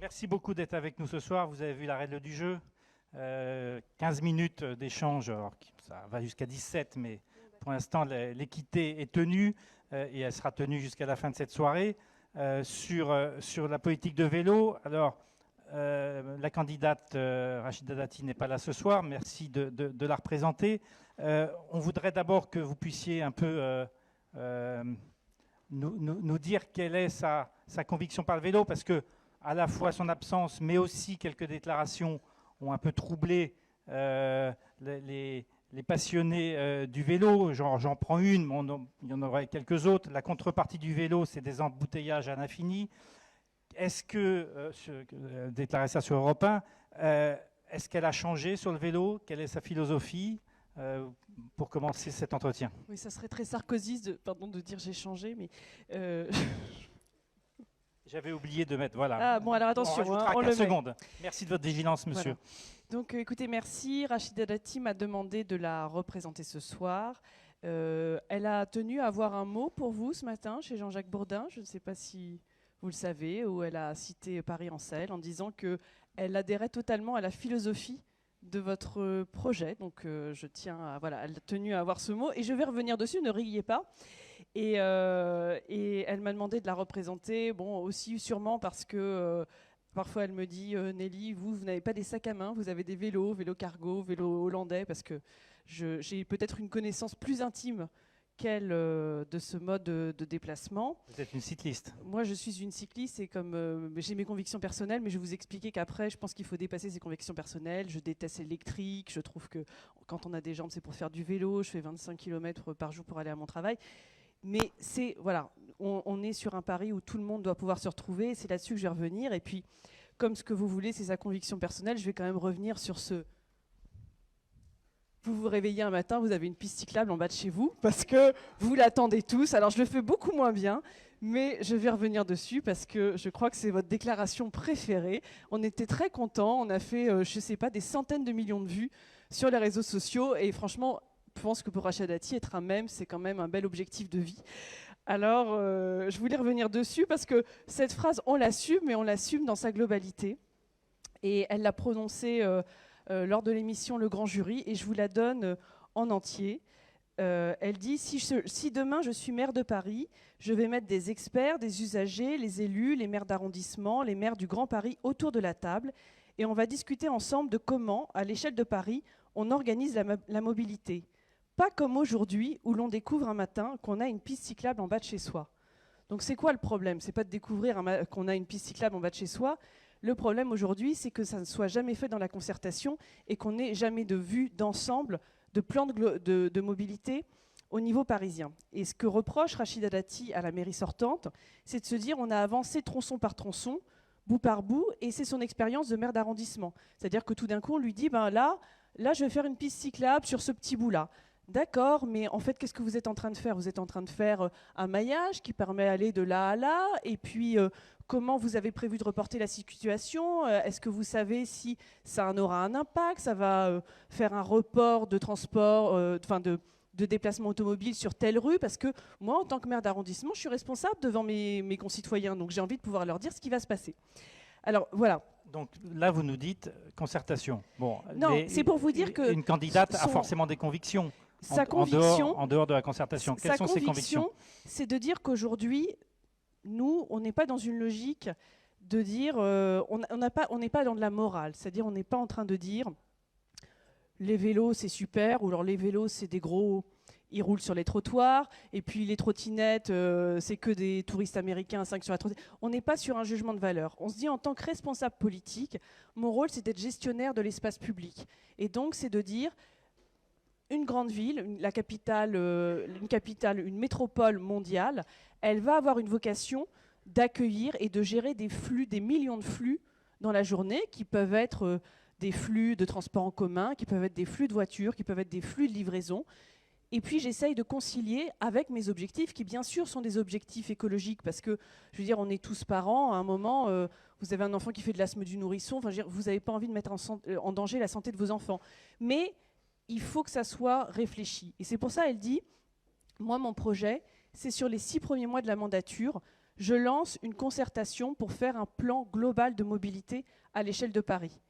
Merci beaucoup d'être avec nous ce soir. Vous avez vu la règle du jeu. 15 minutes d'échange, alors ça va jusqu'à 17, mais pour l'instant l'équité est tenue et elle sera tenue jusqu'à la fin de cette soirée. Sur la politique de vélo, alors la candidate Rachida Dati n'est pas là ce soir, merci de la représenter. On voudrait d'abord que vous puissiez un peu nous dire quelle est sa conviction par le vélo, parce que à la fois son absence, mais aussi quelques déclarations ont un peu troublé les passionnés du vélo. J'en prends une, mais il y en aurait quelques autres. La contrepartie du vélo, c'est des embouteillages à l'infini. Est-ce que, déclarer ça sur Europe 1, est-ce qu'elle a changé sur le vélo? Quelle est sa philosophie pour commencer cet entretien? Oui, ça serait très sarkozyste de dire j'ai changé, mais... J'avais oublié de mettre, voilà. Ah bon, alors attention, on le secondes. Merci de votre vigilance, monsieur. Voilà. Donc écoutez, merci. Rachida Dati m'a demandé de la représenter ce soir. Elle a tenu à avoir un mot pour vous ce matin chez Jean-Jacques Bourdin. Je ne sais pas si vous le savez, où elle a cité Paris en selle en disant qu'elle adhérait totalement à la philosophie de votre projet. Donc je tiens à... Voilà, elle a tenu à avoir ce mot et je vais revenir dessus, ne riez pas. Et elle m'a demandé de la représenter, bon, aussi sûrement parce que parfois elle me dit Nelly, vous n'avez pas des sacs à main, vous avez des vélos cargo, vélos hollandais, parce que j'ai peut-être une connaissance plus intime qu'elle de ce mode de déplacement. Vous êtes une cycliste. Moi, je suis une cycliste et comme j'ai mes convictions personnelles, mais je vais vous expliquer qu'après, je pense qu'il faut dépasser ses convictions personnelles. Je déteste l'électrique. Je trouve que quand on a des jambes, c'est pour faire du vélo. Je fais 25 km par jour pour aller à mon travail. Mais c'est, voilà, on est sur un pari où tout le monde doit pouvoir se retrouver. C'est là-dessus que je vais revenir. Et puis, comme ce que vous voulez, c'est sa conviction personnelle, je vais quand même revenir sur ce... Vous vous réveillez un matin, vous avez une piste cyclable en bas de chez vous, parce que vous l'attendez tous. Alors, je le fais beaucoup moins bien, mais je vais revenir dessus, parce que je crois que c'est votre déclaration préférée. On était très contents. On a fait, je ne sais pas, des centaines de millions de vues sur les réseaux sociaux. Et franchement... Je pense que pour Rachida Dati, être un mème, c'est quand même un bel objectif de vie. Alors, je voulais revenir dessus parce que cette phrase, on l'assume, mais on l'assume dans sa globalité. Et elle l'a prononcée lors de l'émission Le Grand Jury, et je vous la donne en entier. Elle dit, si demain je suis maire de Paris, je vais mettre des experts, des usagers, les élus, les maires d'arrondissement, les maires du Grand Paris autour de la table, et on va discuter ensemble de comment, à l'échelle de Paris, on organise la mobilité. Pas comme aujourd'hui, où l'on découvre un matin qu'on a une piste cyclable en bas de chez soi. Donc c'est quoi le problème? C'est pas de découvrir qu'on a une piste cyclable en bas de chez soi. Le problème aujourd'hui, c'est que ça ne soit jamais fait dans la concertation et qu'on n'ait jamais de vue d'ensemble, de plan de mobilité au niveau parisien. Et ce que reproche Rachida Dati à la mairie sortante, c'est de se dire on a avancé tronçon par tronçon, bout par bout, et c'est son expérience de maire d'arrondissement. C'est-à-dire que tout d'un coup, on lui dit, ben là, je vais faire une piste cyclable sur ce petit bout-là. D'accord, mais en fait, qu'est-ce que vous êtes en train de faire? Vous êtes en train de faire un maillage qui permet d'aller de là à là, et puis comment vous avez prévu de reporter la situation? Est-ce que vous savez si ça en aura un impact? Ça va faire un report de transport, de déplacement automobile sur telle rue? Parce que moi, en tant que maire d'arrondissement, je suis responsable devant mes concitoyens, donc j'ai envie de pouvoir leur dire ce qui va se passer. Alors, voilà. Donc là, vous nous dites concertation. Bon, non, c'est pour vous dire que... Une candidate a forcément des convictions. Sa conviction, en dehors de la concertation. Quelles sont ses convictions? C'est de dire qu'aujourd'hui, nous, on n'est pas dans une logique de dire... on n'est pas dans de la morale. C'est-à-dire, on n'est pas en train de dire les vélos, c'est super, ou alors les vélos, c'est des gros... Ils roulent sur les trottoirs, et puis les trottinettes, c'est que des touristes américains à 5 sur la trottinette. On n'est pas sur un jugement de valeur. On se dit, en tant que responsable politique, mon rôle, c'est d'être gestionnaire de l'espace public. Et donc, c'est de dire... Une grande ville, la capitale, une métropole mondiale, elle va avoir une vocation d'accueillir et de gérer des flux, des millions de flux dans la journée, qui peuvent être des flux de transport en commun, qui peuvent être des flux de voitures, qui peuvent être des flux de livraison. Et puis j'essaye de concilier avec mes objectifs, qui bien sûr sont des objectifs écologiques, parce que, je veux dire, on est tous parents, à un moment, vous avez un enfant qui fait de l'asthme du nourrisson, enfin, je veux dire, vous n'avez pas envie de mettre en danger la santé de vos enfants. Mais il faut que ça soit réfléchi. Et c'est pour ça, elle dit, moi, mon projet, c'est sur les 6 premiers mois de la mandature, je lance une concertation pour faire un plan global de mobilité à l'échelle de Paris.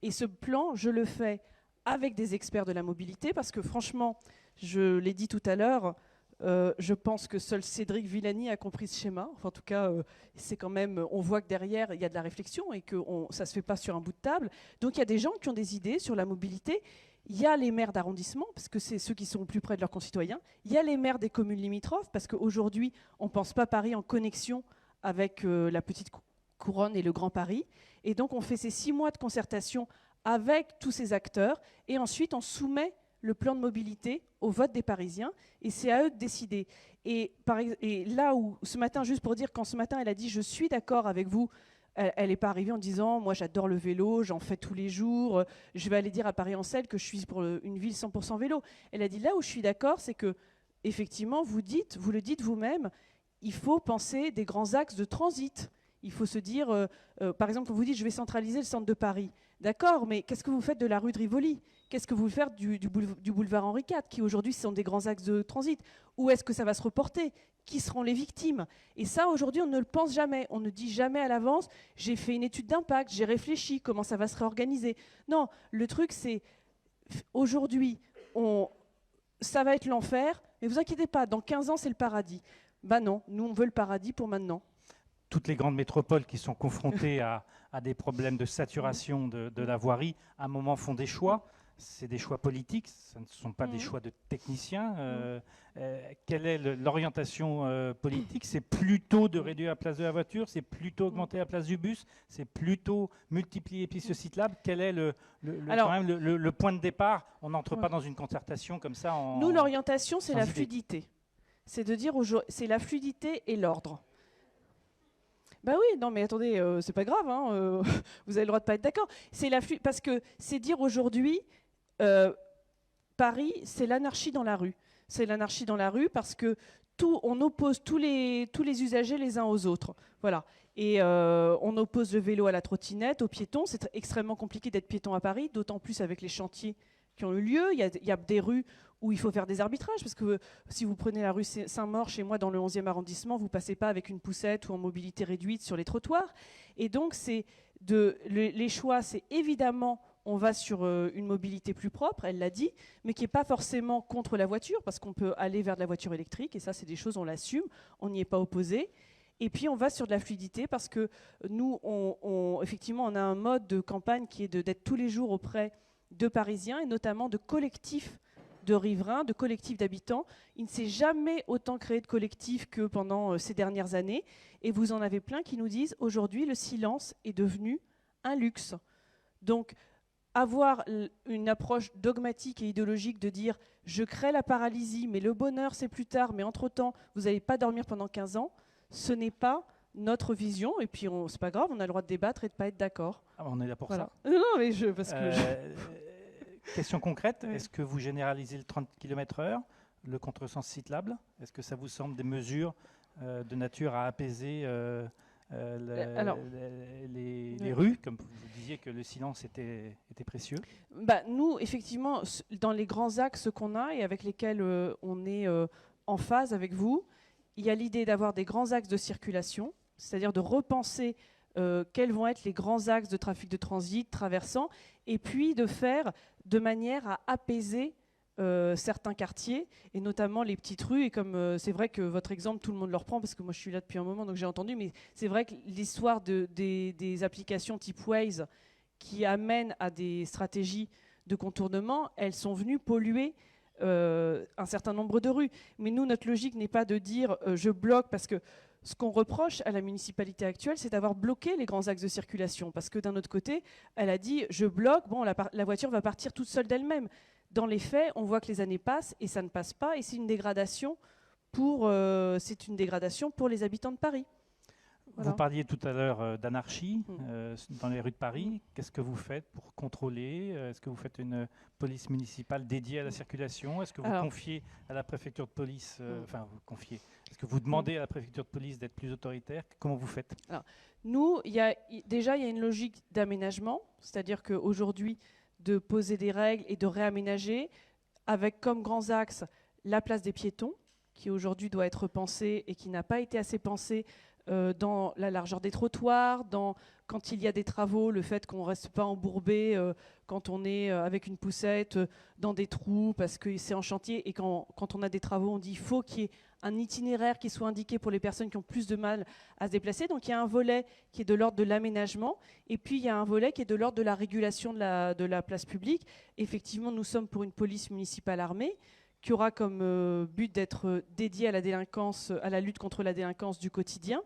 Et ce plan, je le fais avec des experts de la mobilité, parce que franchement, je l'ai dit tout à l'heure, je pense que seul Cédric Villani a compris ce schéma. Enfin, en tout cas, c'est quand même, on voit que derrière, il y a de la réflexion et que ça ne se fait pas sur un bout de table. Donc, il y a des gens qui ont des idées sur la mobilité. Il y a les maires d'arrondissement, parce que c'est ceux qui sont plus près de leurs concitoyens. Il y a les maires des communes limitrophes, parce qu'aujourd'hui, on ne pense pas Paris en connexion avec la petite couronne et le Grand Paris. Et donc, on fait ces 6 mois de concertation avec tous ces acteurs. Et ensuite, on soumet le plan de mobilité au vote des Parisiens, et c'est à eux de décider. Et là où, ce matin, juste pour dire, quand ce matin, elle a dit « je suis d'accord avec vous », elle n'est pas arrivée en disant « moi j'adore le vélo, j'en fais tous les jours, je vais aller dire à Paris-en-Selle que je suis pour une ville 100% vélo ». Elle a dit « là où je suis d'accord, c'est que effectivement, vous le dites vous-même, il faut penser des grands axes de transit. Il faut se dire, par exemple, quand vous dites « je vais centraliser le centre de Paris », d'accord, mais qu'est-ce que vous faites de la rue de Rivoli ? Qu'est-ce que vous faites du boulevard Henri IV, qui aujourd'hui sont des grands axes de transit ? Où est-ce que ça va se reporter ? Qui seront les victimes ? Et ça, aujourd'hui, on ne le pense jamais. On ne dit jamais à l'avance, j'ai fait une étude d'impact, j'ai réfléchi, comment ça va se réorganiser. Non, le truc, c'est, aujourd'hui, ça va être l'enfer, mais vous inquiétez pas, dans 15 ans, c'est le paradis. Ben non, nous, on veut le paradis pour maintenant. Toutes les grandes métropoles qui sont confrontées à des problèmes de saturation de la voirie, à un moment font des choix. C'est des choix politiques, ce ne sont pas des choix de techniciens. Quelle est l'orientation politique ? C'est plutôt de réduire la place de la voiture, c'est plutôt augmenter la place du bus, c'est plutôt multiplier les pistes cyclables. Quel est le point de départ ? On n'entre pas dans une concertation comme ça. Nous, l'orientation, c'est la fluidité. C'est de dire, c'est la fluidité et l'ordre. Ben oui, non mais attendez, c'est pas grave, hein, vous avez le droit de pas être d'accord. Parce que c'est dire aujourd'hui, Paris, c'est l'anarchie dans la rue. C'est l'anarchie dans la rue parce que on oppose tous les usagers les uns aux autres. Voilà. Et on oppose le vélo à la trottinette, aux piétons. C'est extrêmement compliqué d'être piéton à Paris, d'autant plus avec les chantiers qui ont eu lieu. Il y a des rues où il faut faire des arbitrages, parce que si vous prenez la rue Saint-Maur, chez moi, dans le 11e arrondissement, vous ne passez pas avec une poussette ou en mobilité réduite sur les trottoirs. Et donc, les choix, c'est évidemment, on va sur une mobilité plus propre, elle l'a dit, mais qui n'est pas forcément contre la voiture, parce qu'on peut aller vers de la voiture électrique, et ça, c'est des choses, on l'assume, on n'y est pas opposé. Et puis, on va sur de la fluidité, parce que nous, effectivement, on a un mode de campagne qui est d'être tous les jours auprès de Parisiens, et notamment de collectifs de riverains, de collectifs d'habitants. Il ne s'est jamais autant créé de collectifs que pendant ces dernières années. Et vous en avez plein qui nous disent « aujourd'hui, le silence est devenu un luxe ». Donc, avoir une approche dogmatique et idéologique de dire « je crée la paralysie, mais le bonheur, c'est plus tard, mais entre-temps, vous n'allez pas dormir pendant 15 ans », ce n'est pas notre vision. Et puis, c'est pas grave, on a le droit de débattre et de ne pas être d'accord. Ah, on est là pour ça. Non, mais parce que... Question concrète, est-ce que vous généralisez le 30 km/h, le contresens cyclable ? Est-ce que ça vous semble des mesures de nature à apaiser les rues, comme vous disiez que le silence était précieux ? Nous, effectivement, dans les grands axes qu'on a et avec lesquels on est en phase avec vous, il y a l'idée d'avoir des grands axes de circulation, c'est-à-dire de repenser quels vont être les grands axes de trafic de transit traversant, et puis de faire de manière à apaiser certains quartiers, et notamment les petites rues. Et comme c'est vrai que votre exemple, tout le monde le reprend, parce que moi je suis là depuis un moment, donc j'ai entendu, mais c'est vrai que l'histoire des applications type Waze qui amènent à des stratégies de contournement, elles sont venues polluer un certain nombre de rues. Mais nous, notre logique n'est pas de dire je bloque, parce que ce qu'on reproche à la municipalité actuelle, c'est d'avoir bloqué les grands axes de circulation. Parce que d'un autre côté, elle a dit je bloque, bon, la voiture va partir toute seule d'elle-même. Dans les faits, on voit que les années passent et ça ne passe pas, et c'est une dégradation pour les habitants de Paris. Voilà. Vous parliez tout à l'heure d'anarchie dans les rues de Paris. Qu'est-ce que vous faites pour contrôler ? Est-ce que vous faites une police municipale dédiée à la circulation ? Est-ce que vous confiez à la préfecture de police, est-ce que vous demandez à la préfecture de police d'être plus autoritaire ? Comment vous faites ? Alors, nous, il y a une logique d'aménagement, c'est-à-dire qu'aujourd'hui, de poser des règles et de réaménager, avec comme grands axes la place des piétons, qui aujourd'hui doit être pensée et qui n'a pas été assez pensée dans la largeur des trottoirs, quand il y a des travaux, le fait qu'on ne reste pas embourbé quand on est avec une poussette dans des trous parce que c'est en chantier. Et quand on a des travaux, on dit qu'il faut qu'il y ait un itinéraire qui soit indiqué pour les personnes qui ont plus de mal à se déplacer. Donc il y a un volet qui est de l'ordre de l'aménagement et puis il y a un volet qui est de l'ordre de la régulation de la place publique. Effectivement, nous sommes pour une police municipale armée qui aura comme but d'être dédiée à la délinquance, à la lutte contre la délinquance du quotidien.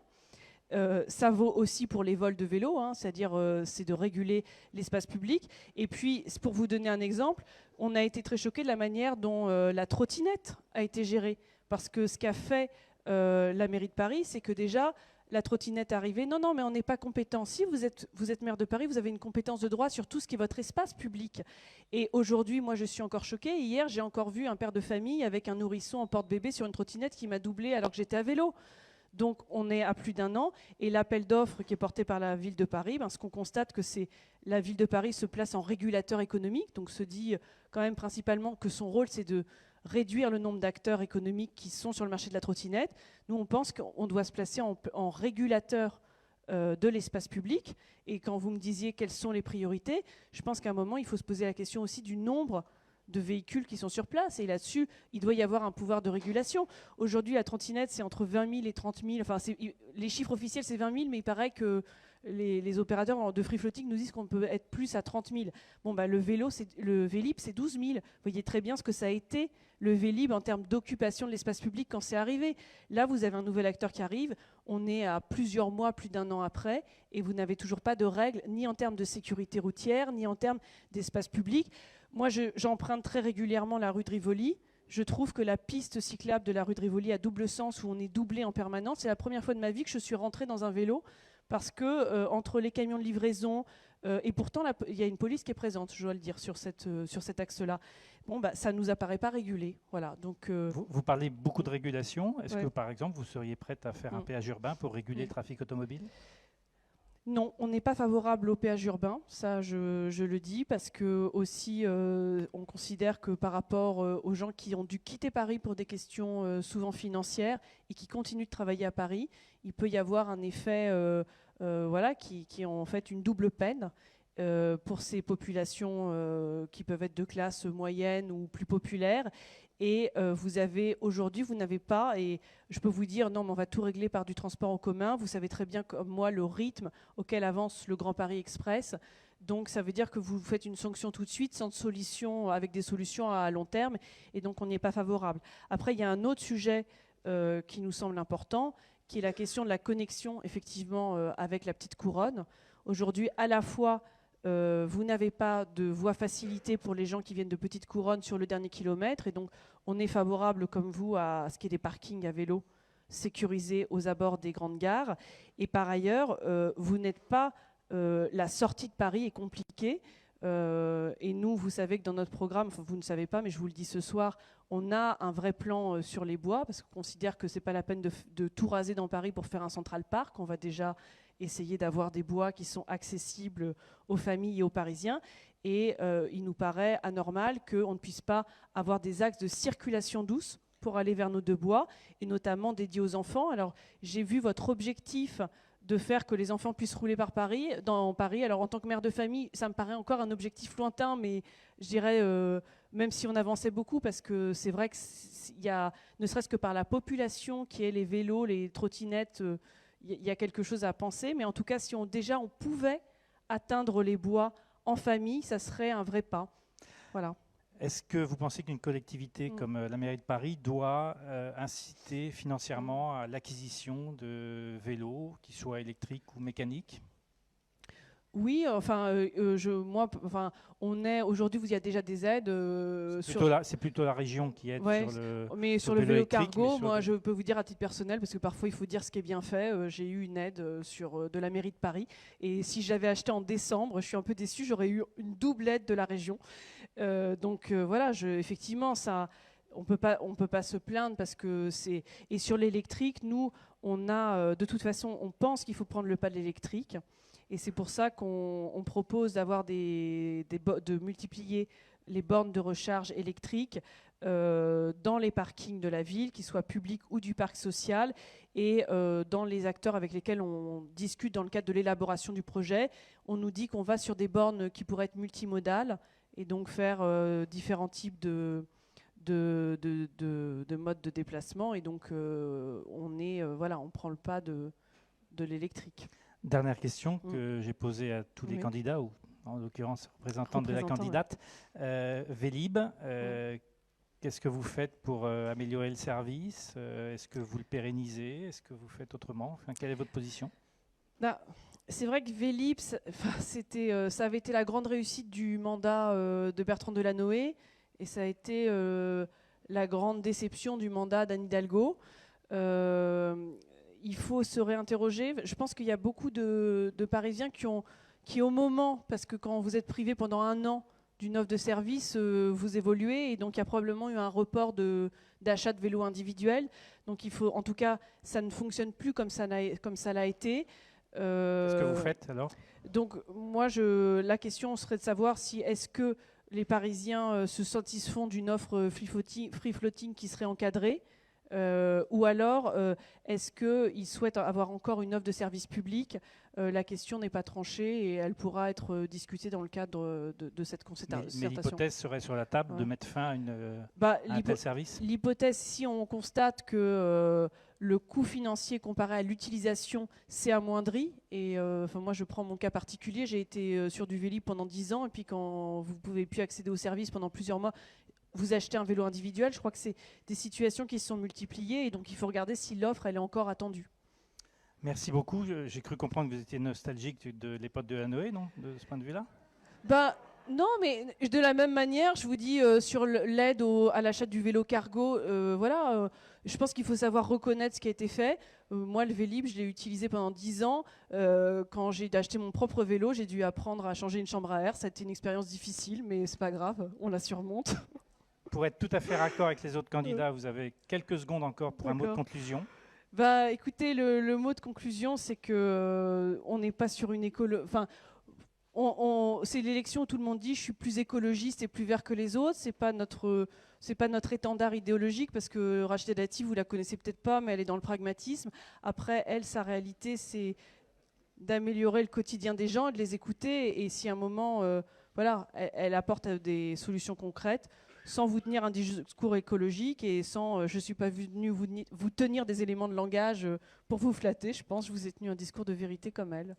Ça vaut aussi pour les vols de vélos, c'est-à-dire c'est de réguler l'espace public. Et puis, pour vous donner un exemple, on a été très choqués de la manière dont la trottinette a été gérée. Parce que ce qu'a fait la mairie de Paris, c'est que déjà, la trottinette est arrivée. Non, mais on n'est pas compétent. Si vous êtes maire de Paris, vous avez une compétence de droit sur tout ce qui est votre espace public. Et aujourd'hui, moi, je suis encore choquée. Hier, j'ai encore vu un père de famille avec un nourrisson en porte-bébé sur une trottinette qui m'a doublé alors que j'étais à vélo. Donc on est à plus d'1 an et l'appel d'offres qui est porté par la ville de Paris, ce qu'on constate que c'est la ville de Paris se place en régulateur économique, donc se dit quand même principalement que son rôle c'est de réduire le nombre d'acteurs économiques qui sont sur le marché de la trottinette. Nous on pense qu'on doit se placer en régulateur de l'espace public et quand vous me disiez quelles sont les priorités, je pense qu'à un moment il faut se poser la question aussi du nombre de véhicules qui sont sur place. Et là-dessus, il doit y avoir un pouvoir de régulation. Aujourd'hui, la trottinette, c'est entre 20 000 et 30 000. Enfin, les chiffres officiels, c'est 20 000, mais il paraît que les opérateurs de free floating nous disent qu'on peut être plus à 30 000. Bon, le Vélib, c'est 12 000. Vous voyez très bien ce que ça a été, le Vélib, en termes d'occupation de l'espace public quand c'est arrivé. Là, vous avez un nouvel acteur qui arrive. On est à plusieurs mois, plus d'1 an après, et vous n'avez toujours pas de règles, ni en termes de sécurité routière, ni en termes d'espace public. Moi, j'emprunte très régulièrement la rue de Rivoli. Je trouve que la piste cyclable de la rue de Rivoli a double sens, où on est doublé en permanence. C'est la première fois de ma vie que je suis rentrée dans un vélo, parce que entre les camions de livraison, et pourtant il y a une police qui est présente, je dois le dire, sur cet axe-là. Bon, ça ne nous apparaît pas régulé. Voilà, donc, vous parlez beaucoup de régulation. Est-ce que, par exemple, vous seriez prête à faire un péage urbain pour réguler le trafic automobile ? Non, on n'est pas favorable au péage urbain, ça je le dis, parce que aussi on considère que par rapport aux gens qui ont dû quitter Paris pour des questions souvent financières et qui continuent de travailler à Paris, il peut y avoir un effet qui ont en fait une double peine pour ces populations qui peuvent être de classe moyenne ou plus populaires. Et aujourd'hui, vous n'avez pas, et je peux vous dire, non, mais on va tout régler par du transport en commun. Vous savez très bien, comme moi, le rythme auquel avance le Grand Paris Express. Donc, ça veut dire que vous faites une sanction tout de suite, sans solution, avec des solutions à long terme. Et donc, on n'y est pas favorable. Après, il y a un autre sujet qui nous semble important, qui est la question de la connexion, effectivement, avec la petite couronne. Aujourd'hui, à la fois, vous n'avez pas de voie facilitée pour les gens qui viennent de Petite Couronne sur le dernier kilomètre. Et donc, on est favorable, comme vous, à ce qu'il y ait des parkings à vélo sécurisés aux abords des grandes gares. Et par ailleurs, vous n'êtes pas... la sortie de Paris est compliquée. Et nous, vous savez que dans notre programme, enfin, vous ne savez pas, mais je vous le dis ce soir, on a un vrai plan sur les bois, parce qu'on considère que ce n'est pas la peine de tout raser dans Paris pour faire un Central Park. On va déjà essayer d'avoir des bois qui sont accessibles aux familles et aux Parisiens. Et il nous paraît anormal qu'on ne puisse pas avoir des axes de circulation douce pour aller vers nos deux bois, et notamment dédiés aux enfants. Alors, j'ai vu votre objectif de faire que les enfants puissent rouler dans Paris. Alors, en tant que mère de famille, ça me paraît encore un objectif lointain, mais je dirais, même si on avançait beaucoup, parce que c'est vrai qu'il y a, ne serait-ce que par la population qui est les vélos, les trottinettes, il y a quelque chose à penser. Mais en tout cas, si on pouvait atteindre les bois en famille, ça serait un vrai pas. Voilà. Est-ce que vous pensez qu'une collectivité comme la mairie de Paris doit inciter financièrement à l'acquisition de vélos, qu'ils soient électriques ou mécaniques ? Oui, aujourd'hui, il y a déjà des aides. C'est plutôt la région qui aide sur le vélo cargo. Moi, je peux vous dire à titre personnel, parce que parfois, il faut dire ce qui est bien fait. J'ai eu une aide de la mairie de Paris. Et si j'avais acheté en décembre, je suis un peu déçue, j'aurais eu une double aide de la région. Effectivement, ça... On peut pas se plaindre parce que c'est... Et sur l'électrique, nous, on a... de toute façon, on pense qu'il faut prendre le pas de l'électrique. Et c'est pour ça qu'on propose de multiplier les bornes de recharge électriques dans les parkings de la ville, qu'ils soient publics ou du parc social, et dans les acteurs avec lesquels on discute dans le cadre de l'élaboration du projet, on nous dit qu'on va sur des bornes qui pourraient être multimodales et donc faire différents types de modes de déplacement, et donc on prend le pas de l'électrique. Dernière question que j'ai posée à tous les candidats, ou en l'occurrence représentante de la candidate. Vélib, qu'est-ce que vous faites pour améliorer le service? Est-ce que vous le pérennisez? Est-ce que vous faites autrement? Enfin, quelle est votre position? C'est vrai que Vélib, ça avait été la grande réussite du mandat de Bertrand Delanoë, et ça a été la grande déception du mandat d'Anne Hidalgo. Il faut se réinterroger. Je pense qu'il y a beaucoup de Parisiens qui au moment, parce que quand vous êtes privé pendant 1 an d'une offre de service, vous évoluez, et donc il y a probablement eu un report d'achat de vélos individuels. Donc il faut, en tout cas, ça ne fonctionne plus comme ça l'a été. Qu'est-ce que vous faites alors? Donc moi, la question serait de savoir si est-ce que les Parisiens se satisfont d'une offre free floating qui serait encadrée, ou alors est-ce qu'ils souhaitent avoir encore une offre de service public? La question n'est pas tranchée et elle pourra être discutée dans le cadre de cette concertation. Mais l'hypothèse serait sur la table de mettre fin à un tel service? L'hypothèse, si on constate que le coût financier comparé à l'utilisation s'est amoindri, et moi je prends mon cas particulier, j'ai été sur du Vélib pendant 10 ans, et puis quand vous ne pouvez plus accéder au service pendant plusieurs mois, vous achetez un vélo individuel. Je crois que c'est des situations qui se sont multipliées, et donc il faut regarder si l'offre elle est encore attendue. Merci beaucoup. J'ai cru comprendre que vous étiez nostalgique de l'époque de Delanoë, non, de ce point de vue-là? Non, mais de la même manière, je vous dis, sur l'aide à l'achat du vélo cargo, je pense qu'il faut savoir reconnaître ce qui a été fait. Moi, le Vélib, je l'ai utilisé pendant 10 ans. Quand j'ai acheté mon propre vélo, j'ai dû apprendre à changer une chambre à air. Ça a été une expérience difficile, mais c'est pas grave, on la surmonte. Pour être tout à fait raccord avec les autres candidats, vous avez quelques secondes encore pour un mot de conclusion. Écoutez, le mot de conclusion, c'est que on n'est pas sur une école. Enfin, c'est l'élection où tout le monde dit je suis plus écologiste et plus vert que les autres. C'est pas notre étendard idéologique, parce que Rachida Dati, vous la connaissez peut-être pas, mais elle est dans le pragmatisme. Après, elle, sa réalité, c'est d'améliorer le quotidien des gens et de les écouter. Et si à un moment, elle apporte des solutions concrètes, sans vous tenir un discours écologique et sans je ne suis pas venu vous tenir des éléments de langage pour vous flatter. Je pense que je vous ai tenu un discours de vérité comme elle.